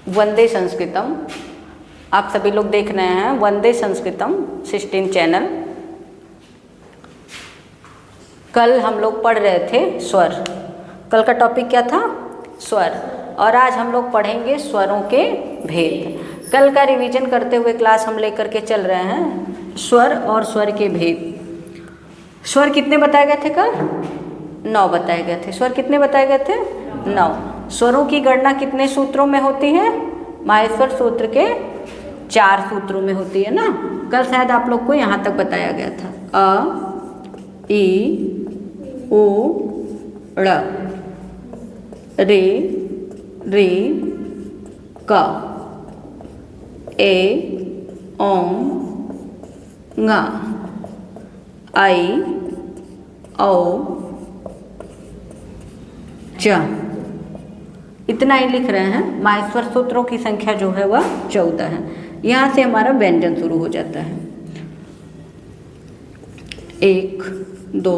वंदे संस्कृतम। आप सभी लोग देख रहे हैं वंदे संस्कृतम 16 चैनल। कल हम लोग पढ़ रहे थे स्वर। कल का टॉपिक क्या था? स्वर। और आज हम लोग पढ़ेंगे स्वरों के भेद। कल का रिवीजन करते हुए क्लास हम लेकर के चल रहे हैं स्वर और स्वर के भेद। स्वर कितने बताए गए थे कल? 9 बताए गए थे। स्वर कितने बताए गए थे? 9। स्वरों की गणना कितने सूत्रों में होती है? माहेश्वर सूत्र के 4 सूत्रों में होती है ना। कल शायद आप लोग को यहाँ तक बताया गया था। अ, ई, उ, ड़, रे, रे, क, ए, ओं, ङ, आई, औ, च। इतना ही लिख रहे हैं। माहेश्वर सूत्रों की संख्या जो है वह 14 है। यहाँ से हमारा व्यंजन शुरू हो जाता है। 1, 2,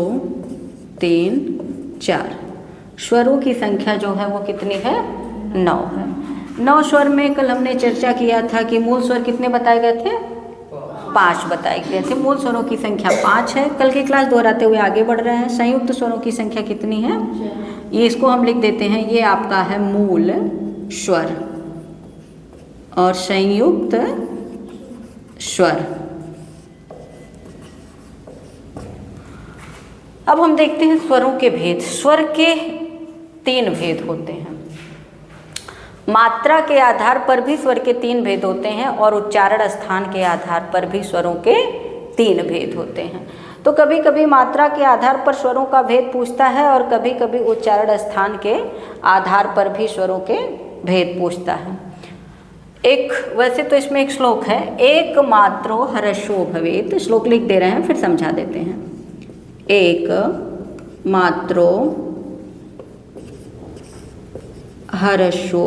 3, 4। स्वरों की संख्या जो है वो कितनी है? 9 है। 9 स्वर में कल हमने चर्चा किया था कि मूल स्वर कितने बताए गए थे? 5 बताए गए थे। मूल स्वरों की संख्या 5 है। कल की क्लास दोहराते हुए आगे बढ़ रहे हैं। संयुक्त स्वरों की संख्या कितनी है? ये इसको हम लिख देते हैं। ये आपका है मूल स्वर और संयुक्त स्वर। अब हम देखते हैं स्वरों के भेद। स्वर के 3 भेद होते हैं। मात्रा के आधार पर भी स्वर के 3 भेद होते हैं और उच्चारण स्थान के आधार पर भी स्वरों के 3 भेद होते हैं। तो कभी कभी मात्रा के आधार पर स्वरों का भेद पूछता है और कभी कभी उच्चारण स्थान के आधार पर भी स्वरों के भेद पूछता है। वैसे तो इसमें एक श्लोक है, एक मात्रो हर्षो भवेत। श्लोक लिख दे रहे हैं, फिर समझा देते हैं। एक मात्रो हर्षो,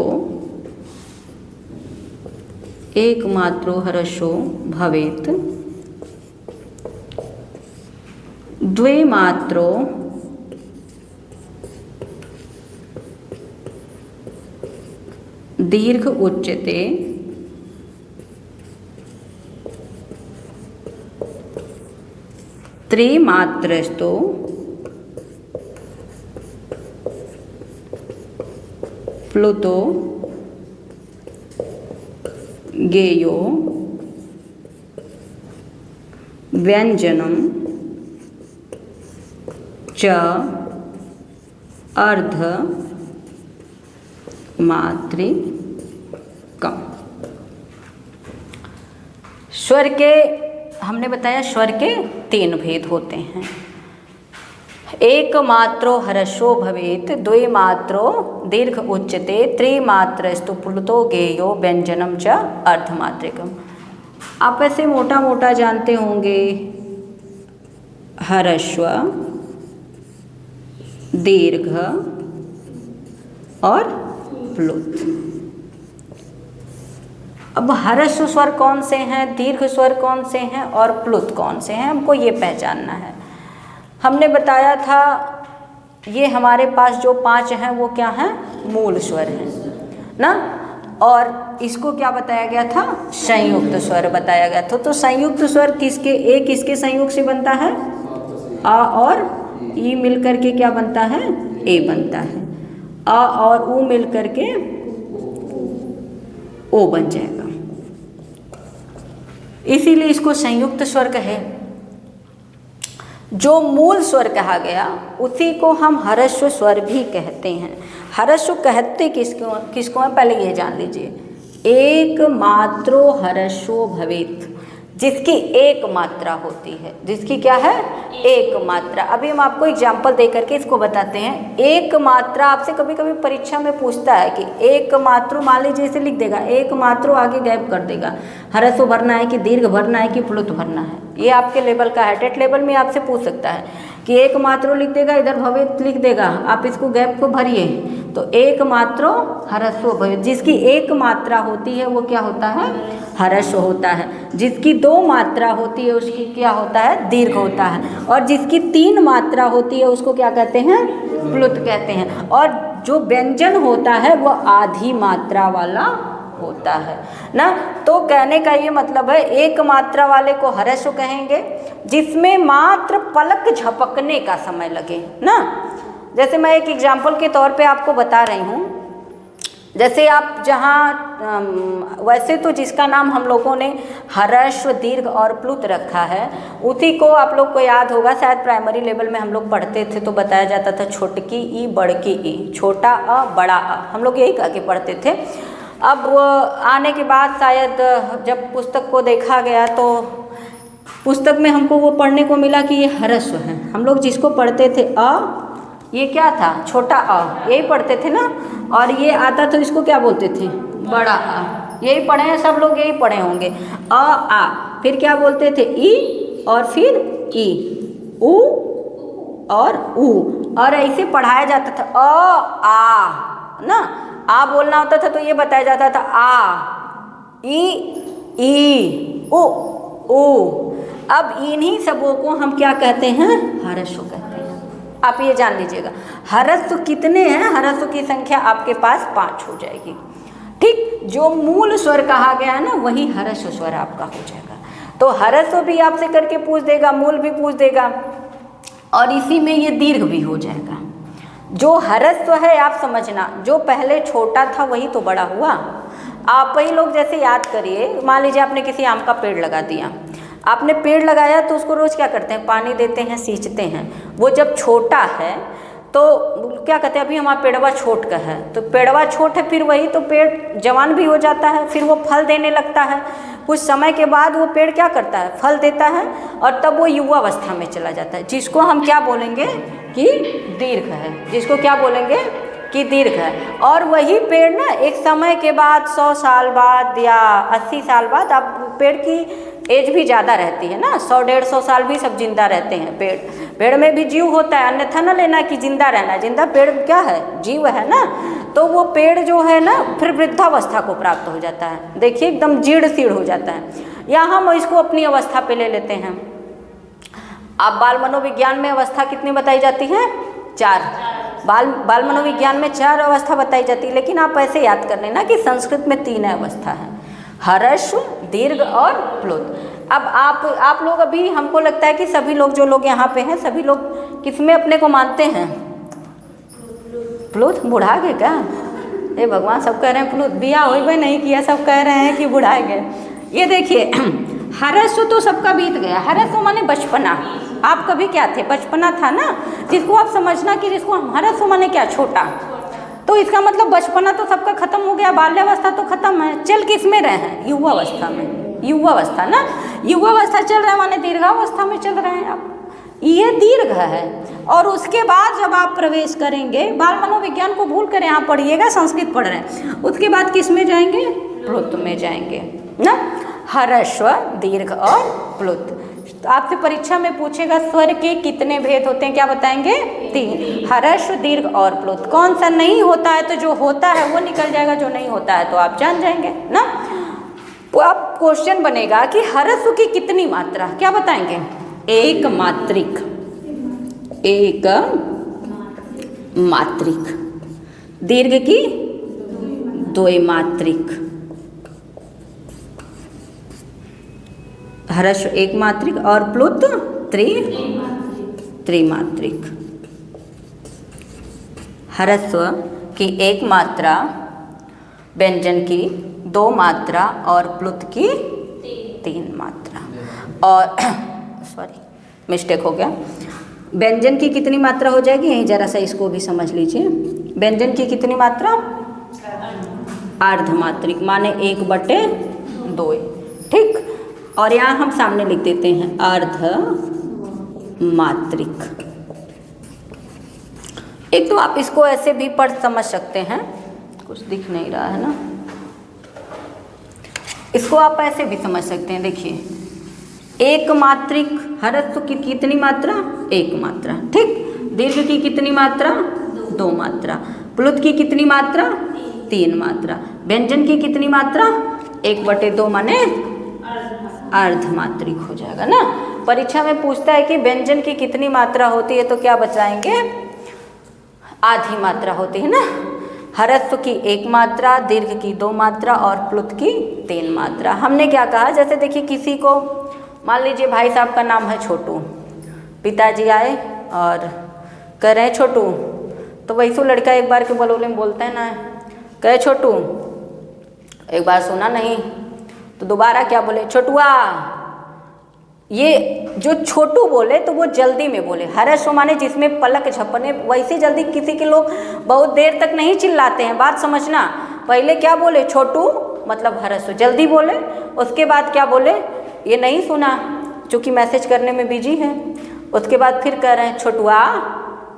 एक मात्रो हर्षो भवेत, द्वे मात्रो दीर्घ उच्यते, त्रिमात्रस्तु प्लुतो गेयो व्यंजनम च अर्ध मात्रिकम। स्वर के हमने बताया स्वर के 3 भेद होते हैं। एक मात्रो हर्षो भवेत, द्वे मात्रो दीर्घ उच्यते, त्रिमात्रस्तु प्लुतो गेयो व्यंजनम च अर्धमात्रिकम। आप ऐसे मोटा मोटा जानते होंगे हर्स्व, दीर्घ और प्लुत। अब हर्स्व स्वर कौन से हैं, दीर्घ स्वर कौन से हैं और प्लुत कौन से हैं, हमको ये पहचानना है। हमने बताया था ये हमारे पास जो 5 हैं वो क्या हैं? मूल स्वर हैं ना। और इसको क्या बताया गया था? संयुक्त स्वर बताया गया था। तो संयुक्त स्वर किसके संयोग से बनता है? आ और ई मिल करके क्या बनता है? ए बनता है। आ और ऊ मिल करके ओ बन जाएगा। इसीलिए इसको संयुक्त स्वर कहे। जो मूल स्वर कहा गया उसी को हम हर्स्व स्वर भी कहते हैं। हर्स्व कहते किसको है? पहले ये जान लीजिए। एक मात्रो हर्षो भवेत, जिसकी एक मात्रा होती है। जिसकी क्या है? एक मात्रा। अभी हम आपको एग्जाम्पल दे करके इसको बताते हैं। एक मात्रा आपसे कभी कभी परीक्षा में पूछता है कि एक मात्रो, मान लीजिए इसे लिख देगा, एक मात्रो आगे गैप कर देगा। हर्स्व भरना है कि दीर्घ भरना है कि प्लुत भरना है, ये आपके लेवल का है। टेट लेवल में आपसे पूछ सकता है कि एक मात्रो लिख देगा, इधर भवेत लिख देगा, आप इसको गैप को भरिए। तो एक मात्रो हर्स्व भवेत, जिसकी एक मात्रा होती है वो क्या होता है? हर्स्व होता है। जिसकी 2 मात्रा होती है उसकी क्या होता है? दीर्घ होता है। और जिसकी 3 मात्रा होती है उसको क्या कहते हैं? प्लुत कहते हैं। और जो व्यंजन होता है वो आधी मात्रा वाला होता है ना। तो कहने का ये मतलब है एक मात्रा वाले को हर्षु कहेंगे जिसमें मात्र पलक झपकने का समय लगे ना। जैसे मैं एक एग्जाम्पल के तौर पे आपको बता रही हूँ, जैसे आप जहाँ वैसे तो जिसका नाम हम लोगों ने ह्रस्व दीर्घ और प्लुत रखा है उसी को आप लोग को याद होगा, शायद प्राइमरी लेवल में हम लोग पढ़ते थे तो बताया जाता था छोटकी ई बड़की ई, छोटा अ बड़ा अ, हम लोग यही कह के पढ़ते थे। अब आने के बाद शायद जब पुस्तक को देखा गया तो पुस्तक में हमको वो पढ़ने को मिला कि ये ह्रस्व है। हम लोग जिसको पढ़ते थे अ, ये क्या था छोटा अ, यही पढ़ते थे ना, और ये आता तो इसको क्या बोलते थे बड़ा अ, यही पढ़े हैं सब लोग, यही पढ़े होंगे। अ आ, फिर क्या बोलते थे ई और फिर ई, उ और ऊ, और ऐसे पढ़ाया जाता था अ आ ना। आ बोलना होता था तो ये बताया जाता था आ ई उ ऊ। अब इन्हीं सबों को हम क्या कहते हैं ह्रस्व कहते हैं। आप ये जान लीजिएगा ह्रस्व कितने हैं, ह्रस्व की संख्या आपके पास 5 हो जाएगी। ठीक, जो मूल स्वर कहा गया है ना वही ह्रस्व स्वर आपका हो जाएगा। तो ह्रस्व भी आपसे करके पूछ देगा, मूल भी पूछ देगा, और इसी में ये दीर्घ भी हो जाएगा। जो ह्रस्व है आप समझना, जो पहले छोटा था वही तो बड़ा हुआ। आप ही लोग जैसे याद करिए, मान लीजिए आपने किसी आम का पेड़ लगा दिया, आपने पेड़ लगाया तो उसको रोज़ क्या करते हैं पानी देते हैं, सींचते हैं। वो जब छोटा है तो क्या कहते हैं अभी हमारा पेड़वा छोट का है, तो पेड़वा छोट है फिर वही तो पेड़ जवान भी हो जाता है, फिर वो फल देने लगता है। कुछ समय के बाद वो पेड़ क्या करता है फल देता है, और तब वो युवावस्था में चला जाता है, जिसको हम क्या बोलेंगे कि दीर्घ है, जिसको क्या बोलेंगे कि दीर्घ है। और वही पेड़ ना एक समय के बाद 100 साल बाद या 80 साल बाद, अब पेड़ की एज भी ज़्यादा रहती है ना, 100-150 साल भी सब जिंदा रहते हैं। पेड़ में भी जीव होता है, अन्यथा न लेना कि जिंदा रहना, जिंदा पेड़ क्या है जीव है ना। तो वो पेड़ जो है ना फिर वृद्धावस्था को प्राप्त हो जाता है, देखिए एकदम जीर्ण शीर्ण हो जाता है, या हम इसको अपनी अवस्था पे ले लेते हैं। अब बाल मनोविज्ञान में अवस्था कितनी बताई जाती है 4, बाल मनोविज्ञान में 4 अवस्था बताई जाती है, लेकिन आप ऐसे याद कर लेना कि संस्कृत में 3 अवस्था है, ह्रस्व दीर्घ और प्लुत। अब आप लोग अभी हमको लगता है कि सभी लोग जो लोग यहाँ पे हैं सभी लोग किसमें अपने को मानते हैं प्लुत। बुढ़ा गए क्या, हे भगवान, सब कह रहे हैं प्लुत, बिया हो भी नहीं किया सब कह रहे हैं कि बुढ़ा गए। ये देखिए ह्रस्व तो सबका बीत गया, ह्रस्व माने बचपना। आप कभी क्या थे बचपना था ना, जिसको आप समझना कि जिसको ह्रस्व माने क्या छोटा, तो इसका मतलब बचपना तो सबका खत्म हो गया, बाल्यावस्था तो खत्म है, चल किस में रहे हैं युवावस्था में, युवावस्था ना, युवावस्था चल रहा है माने दीर्घावस्था में चल रहे हैं आप, ये दीर्घ है। और उसके बाद जब आप प्रवेश करेंगे, बाल मनोविज्ञान को भूल कर यहाँ पढ़िएगा, संस्कृत पढ़ रहे हैं, उसके बाद किस में जाएंगे प्लुत में जाएंगे ना, ह्रस्व दीर्घ और प्लुत। तो आपसे परीक्षा में पूछेगा स्वर के कितने भेद होते हैं, क्या बताएंगे 3, ह्रस्व दीर्घ और प्लुत। कौन सा नहीं होता है तो जो होता है वो निकल जाएगा, जो नहीं होता है तो आप जान जाएंगे ना। तो अब क्वेश्चन बनेगा कि ह्रस्व की कितनी मात्रा, क्या बताएंगे एक मात्रिक, एक मात्रिक, दीर्घ की 2 मात्रिक, ह्रस्व 1 मात्रिक और प्लुत त्रिमात्रिक। ह्रस्व की 1 मात्रा, व्यंजन की 2 मात्रा और प्लुत की 3 मात्रा। और सॉरी मिस्टेक हो गया, व्यंजन की कितनी मात्रा हो जाएगी, यहीं जरा सा इसको भी समझ लीजिए। व्यंजन की कितनी मात्रा अर्धमात्रिक माने 1/2, ठीक। और यहाँ हम सामने लिख देते हैं अर्धमात्रिक। एक तो आप इसको ऐसे भी पढ़ समझ सकते हैं, कुछ दिख नहीं रहा है ना, इसको आप ऐसे भी समझ सकते हैं। देखिए 1 मात्रिक, ह्रस्व की कितनी मात्रा 1 मात्रा, ठीक। दीर्घ की कितनी मात्रा 2 मात्रा, प्लुत की कितनी मात्रा 3 मात्रा, व्यंजन की कितनी मात्रा 1/2 माने अर्धमात्रिक हो जाएगा ना। परीक्षा में पूछता है कि व्यंजन की कितनी मात्रा होती है तो क्या बचाएंगे आधी मात्रा होती है ना। ह्रस्व की 1 मात्रा, दीर्घ की 2 मात्रा और प्लुत की 3 मात्रा। हमने क्या कहा, जैसे देखिए किसी को मान लीजिए भाई साहब का नाम है छोटू, पिताजी आए और कह रहे हैं छोटू, तो वैसे लड़का एक बार के बलोले में बोलते हैं ना, कहे छोटू, एक बार सुना नहीं तो दोबारा क्या बोले, छोटुआ। ये जो छोटू बोले तो वो जल्दी में बोले, ह्रस्व माने जिसमें पलक झपने, वैसे जल्दी किसी के लोग बहुत देर तक नहीं चिल्लाते हैं, बात समझना। पहले क्या बोले, छोटू मतलब ह्रस्व, जल्दी बोले, उसके बाद क्या बोले, ये नहीं सुना चूँकि मैसेज करने में बिजी है, उसके बाद फिर कह रहे हैं छोटुआ,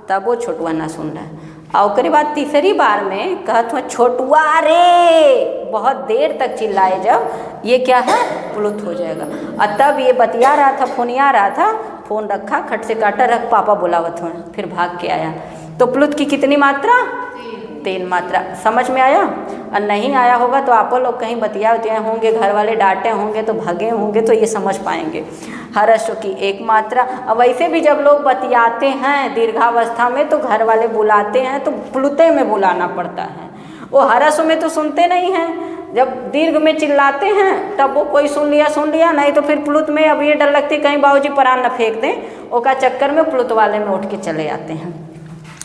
तब वो छोटुआ ना सुन रहा है। और उसके बाद तीसरी बार में कहत हुआ छोटुआ रे, बहुत देर तक चिल्लाए जब, ये क्या है, प्लुत हो जाएगा। और तब ये बतिया रहा था, फोनिया रहा था, फोन रखा, खट से काटा, रख पापा बुलावत हुआ, फिर भाग के आया। तो प्लुत की कितनी मात्रा, 3 मात्रा। समझ में आया? और नहीं आया होगा तो आप लोग कहीं बतिया होंगे, घर वाले डांटे होंगे तो भगे होंगे, तो ये समझ पाएंगे। ह्रस्व की 1 मात्रा। अब वैसे भी जब लोग बतियाते हैं दीर्घावस्था में तो घर वाले बुलाते हैं तो प्लुते में बुलाना पड़ता है, वो ह्रस्व में तो सुनते नहीं हैं। जब दीर्घ में चिल्लाते हैं तब वो कोई सुन लिया, नहीं तो फिर प्लुत में अब ये डर लगती कहीं बाबूजी परान न फेंक दें, वो का चक्कर में प्लुत वाले में उठ के चले आते हैं।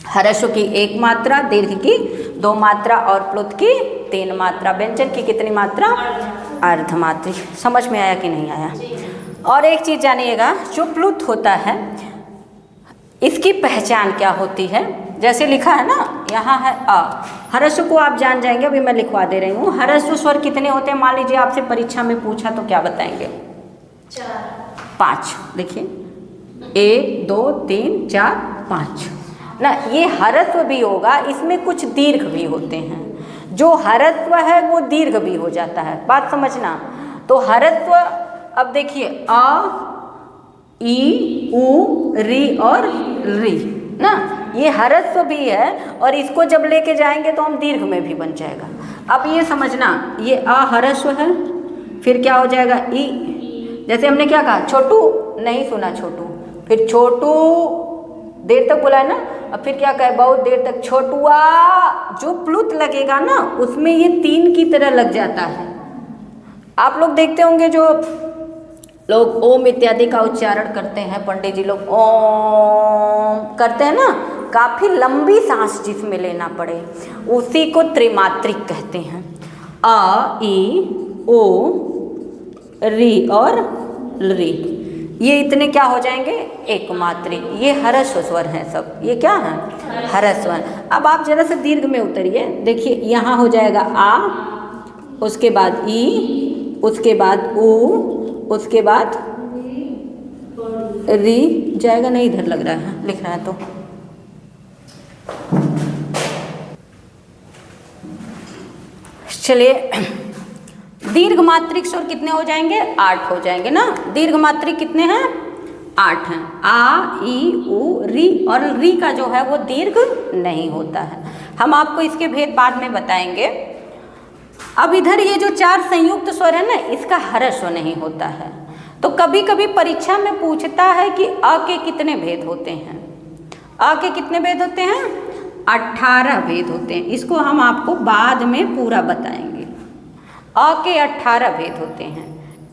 ह्रस्व की 1 मात्रा, दीर्घ की 2 मात्रा और प्लुत की 3 मात्रा। व्यंजन की कितनी मात्रा, अर्धमात्रिक। समझ में आया कि नहीं आया? और एक चीज़ जानिएगा, जो प्लुत होता है इसकी पहचान क्या होती है। जैसे लिखा है ना, यहाँ है अ, ह्रस्व को आप जान जाएंगे, अभी मैं लिखवा दे रही हूँ। ह्रस्व स्वर कितने होते हैं, मान लीजिए आपसे परीक्षा में पूछा तो क्या बताएंगे, 5। देखिए 1 2 3 4 5 ना, ये ह्रस्व भी होगा, इसमें कुछ दीर्घ भी होते हैं। जो ह्रस्व है वो दीर्घ भी हो जाता है, बात समझना। तो ह्रस्व, अब देखिए अ, ई, उ, री और री ना, ये ह्रस्व भी है और इसको जब लेके जाएंगे तो हम दीर्घ में भी बन जाएगा। अब ये समझना, ये अ ह्रस्व है, फिर क्या हो जाएगा ई। जैसे हमने क्या कहा, छोटू, नहीं सुना छोटू, फिर छोटू देर तक बोला है ना, अब फिर क्या कहे, बहुत देर तक छोटुआ। जो प्लुत लगेगा ना उसमें ये 3 की तरह लग जाता है। आप लोग देखते होंगे जो लोग ओम इत्यादि का उच्चारण करते हैं, पंडित जी लोग ओम करते हैं ना, काफ़ी लंबी सांस जिसमें लेना पड़े, उसी को त्रिमात्रिक कहते हैं। अ, ई, ओ, री और री, ये इतने क्या हो जाएंगे, एक मात्रिक। ये ह्रस्व स्वर हैं सब, ये क्या है, ह्रस्व। अब आप जरा से दीर्घ में उतरिए, देखिए यहाँ हो जाएगा आ, उसके बाद ई, उसके बाद उ, उसके बाद री जाएगा, नहीं इधर लग रहा है, लिख रहा है तो चलिए। दीर्घ मात्रिक स्वर कितने हो जाएंगे, 8 हो जाएंगे ना। दीर्घ मात्रिक कितने हैं, 8 हैं। आ, ई, उ, री और री का जो है वो दीर्घ नहीं होता है। हम आपको इसके भेद बाद में बताएंगे। अब इधर ये जो 4 संयुक्त स्वर है ना, इसका ह्रस्व नहीं होता है। तो कभी कभी परीक्षा में पूछता है कि अ के कितने भेद होते हैं। अ के कितने भेद होते हैं, 18 भेद होते हैं। इसको हम आपको बाद में पूरा बताएंगे। अ के 18 भेद होते हैं।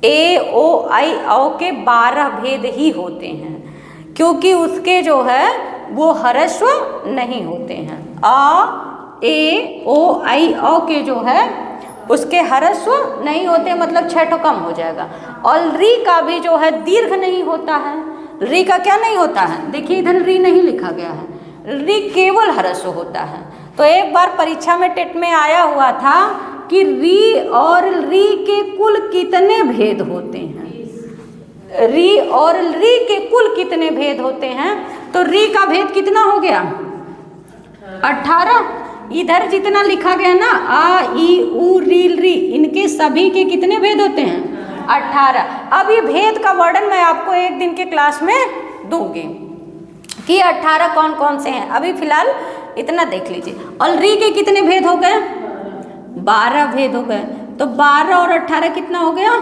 ए, ओ, आई, औ के 12 भेद ही होते हैं, क्योंकि उसके जो है वो ह्रस्व नहीं होते हैं। अ, ए, ओ, आई, औ के जो है उसके ह्रस्व नहीं होते, मतलब 6 तो कम हो जाएगा। और री का भी जो है दीर्घ नहीं होता है। री का क्या नहीं होता है, देखिए इधर री नहीं लिखा गया है, री केवल ह्रस्व होता है। तो एक बार परीक्षा में टेट में आया हुआ था कि री और री के कुल कितने भेद होते हैं। री और री के कुल कितने भेद होते हैं, तो री का भेद कितना हो गया, 18। इधर जितना लिखा गया ना, आ, ई, उ, री, इनके सभी के कितने भेद होते हैं, 18। अब ये भेद का वर्णन मैं आपको एक दिन के क्लास में दूंगी कि 18 कौन कौन से हैं। अभी फिलहाल इतना देख लीजिए। और री के कितने भेद हो गए, 12 भेद हो गए। तो 12 और 18 कितना हो गया,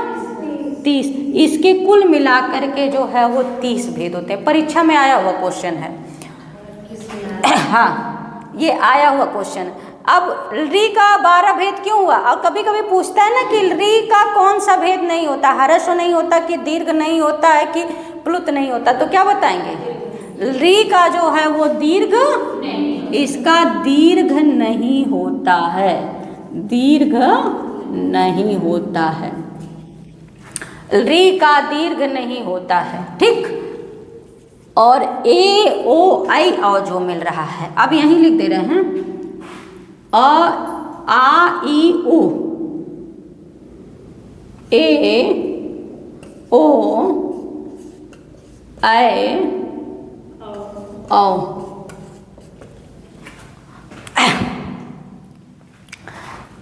30। इसके कुल मिला करके जो है वो 30 भेद होते हैं। परीक्षा में आया हुआ क्वेश्चन है। हाँ, ये आया हुआ क्वेश्चन। अब री का 12 भेद क्यों हुआ? और कभी कभी पूछता है ना कि री का कौन सा भेद नहीं होता, हर्ष नहीं होता कि दीर्घ नहीं होता है कि प्लुत नहीं होता, तो क्या बताएंगे? री का जो है वो दीर्घ, इसका दीर्घ नहीं होता है, दीर्घ नहीं होता है, री का दीर्घ नहीं होता है, ठीक। और ए ओ आई औ जो मिल रहा है, अब यहीं लिख दे रहे हैं, अ आ ई उ, ए ओ ऐ औ,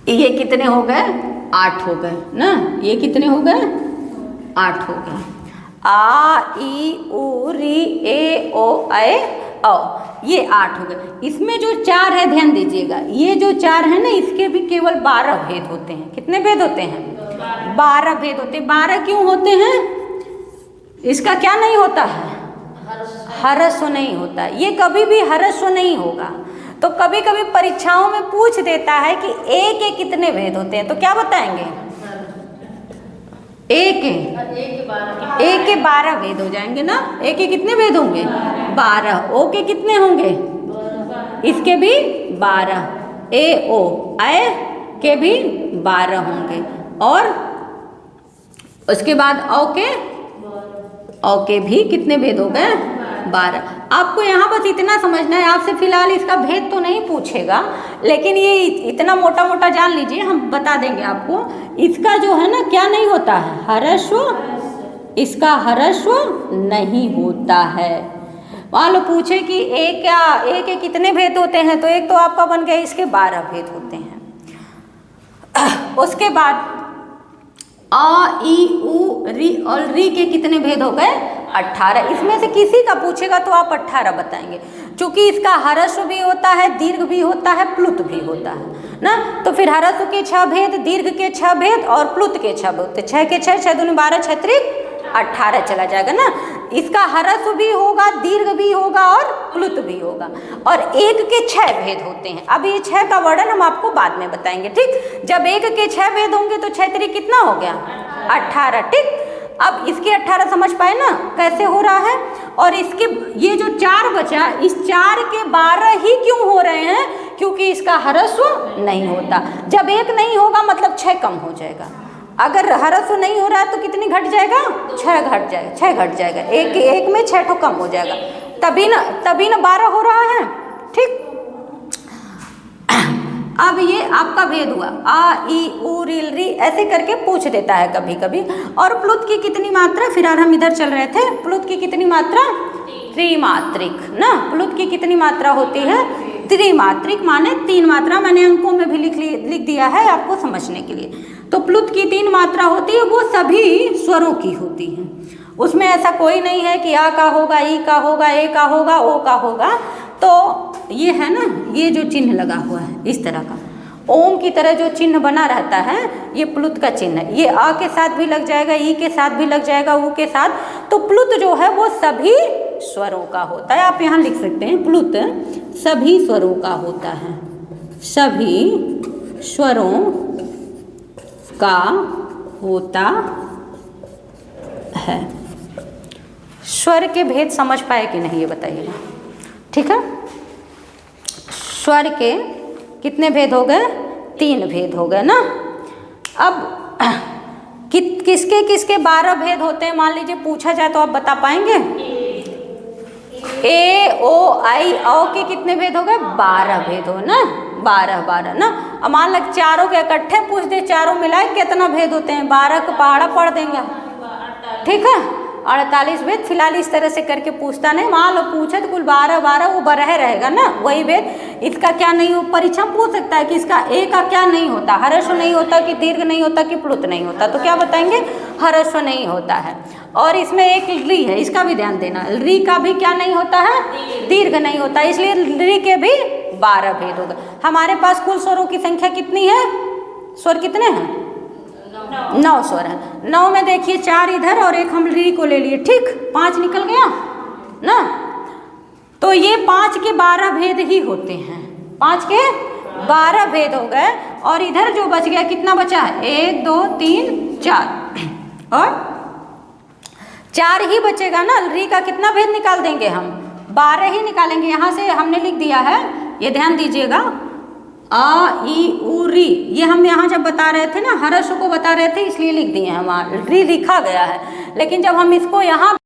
ये कितने हो गए? 8 हो गए ना, ये कितने हो गए? 8 हो गए। आ ई उ री ए ओ ऐ औ, ये 8 हो गए। इसमें जो 4 है ध्यान दीजिएगा, ये जो 4 है ना, इसके भी केवल 12 भेद होते हैं। कितने भेद होते हैं? 12 भेद होते हैं। 12 क्यों होते हैं? इसका क्या नहीं होता है? हर्स्व नहीं होता, ये कभी भी हर्स्व नहीं होगा। तो कभी कभी परीक्षाओं में पूछ देता है कि ए के कितने भेद होते हैं, तो क्या बताएंगे? ए के 12 भेद हो जाएंगे ना। ए के कितने भेद होंगे? 12। ओ के कितने होंगे? इसके भी 12। ए ओ ऐ के भी 12 होंगे। और उसके बाद औ के भी कितने भेद हो गए? 12। आपको यहाँ बस इतना समझना है, आपसे फिलहाल इसका भेद तो नहीं पूछेगा, लेकिन ये इतना मोटा मोटा जान लीजिए, हम बता देंगे आपको। इसका जो है ना क्या नहीं होता है? हर्स्व, इसका हर्स्व नहीं होता है। मान लो पूछे कि ए के कितने भेद होते हैं, तो एक तो आपका बन गया, इसके 12 भेद होते हैं। उसके बाद आ ई उ री, और री के कितने भेद हो गए? 18। इसमें से किसी का पूछेगा तो आप 18 बताएंगे, क्योंकि इसका हर्स्व भी होता है, दीर्घ भी होता है, प्लुत भी होता है ना। तो फिर हर्स्व के 6 भेद, दीर्घ के 6 भेद और प्लुत के 6 भेद, 6 के 6, 6 दूनी 12, 6 त्रिक 18 चला जाएगा ना। इसका हर्स्व भी होगा, दीर्घ भी होगा और प्लुत भी होगा। और एक के 6 भेद होते हैं। अब ये 6 का वर्णन हम आपको बाद में बताएंगे, ठीक। जब एक के 6 भेद होंगे तो 6 त्रिक कितना हो गया? 18, ठीक। अब इसके 18 समझ पाए ना कैसे हो रहा है। और इसके ये जो 4 बचा, इस 4 के 12 ही क्यों हो रहे हैं? क्योंकि इसका हर्स्व नहीं होता। जब एक नहीं होगा मतलब 6 कम हो जाएगा। अगर हर्स्व नहीं हो रहा है तो कितनी घट जाएगा? 6 घट जाएगा, 6 घट जाएगा। एक में 6 कम हो जाएगा, तभी ना 12 हो रहा है, ठीक। अब ये आपका भेद हुआ, आ ई उ रील री, ऐसे करके पूछ देता है कभी कभी। और प्लुत की कितनी मात्रा? फिलहाल हम इधर चल रहे थे। प्लुत की कितनी मात्रा? त्रिमात्रिक ना। प्लुत की कितनी मात्रा होती है? त्रिमात्रिक, माने 3 मात्रा। मैंने अंकों में भी लिख दिया है आपको समझने के लिए। तो प्लुत की 3 मात्रा होती है, वो सभी स्वरों की होती है। उसमें ऐसा कोई नहीं है कि आ का होगा, ई का होगा, ए का होगा, ओ का होगा। तो ये है ना, ये जो चिन्ह लगा हुआ है इस तरह का, ओम की तरह जो चिन्ह बना रहता है, ये प्लुत का चिन्ह है। ये आ के साथ भी लग जाएगा, ई के साथ भी लग जाएगा, ऊ के साथ। तो प्लुत जो है वो सभी स्वरों का होता है। आप यहाँ लिख सकते हैं, प्लुत सभी स्वरों का होता है, सभी स्वरों का होता है। स्वर के भेद समझ पाए कि नहीं ये बताइएगा, ठीक है। स्वर के कितने भेद हो गए? 3 भेद हो गए ना। अब किसके किसके 12 भेद होते हैं? मान लीजिए पूछा जाए तो आप बता पाएंगे? ए ओ आई औ के कितने भेद हो गए? 12 भेद हो ना, 12 ना। अब मान लो चारों के इकट्ठे पूछ दे, चारों मिलाए कितना भेद होते हैं? 12 का पहाड़ा पढ़ देंगे, ठीक है। 48 भेद। फिलहाल इस तरह से करके पूछता नहीं। मान लो पूछे तो कुल 12 वो बरह रहेगा ना, वही भेद। इसका क्या नहीं हो, परीक्षा पूछ सकता है कि इसका ए का क्या नहीं होता? हर्स्व नहीं होता कि दीर्घ नहीं होता कि प्लुत नहीं होता? तो क्या बताएंगे? हर्स्व नहीं होता है। और इसमें एक री है, इसका भी ध्यान देना। री का भी क्या नहीं होता है? दीर्घ नहीं होता, इसलिए री के भी 12 भेद होगा। हमारे पास कुल स्वरों की संख्या कितनी है? स्वर कितने हैं? 9 स्वर है। 9 में देखिए 4 इधर और एक हम री को ले लिए, ठीक। 5 निकल गया ना। तो ये 5 के 12 भेद ही होते हैं, 5 के 12 भेद हो गए और इधर जो बच गया कितना बचा है, 1 2 3 4 और 4 ही बचेगा ना। री का कितना भेद निकाल देंगे हम, 12 ही निकालेंगे। यहाँ से हमने लिख दिया है, ये ध्यान दीजिएगा, आ ई उ री, ये हम यहाँ जब बता रहे थे ना हर्ष को बता रहे थे इसलिए लिख दिए हैं, वहाँ री लिखा गया है। लेकिन जब हम इसको यहाँ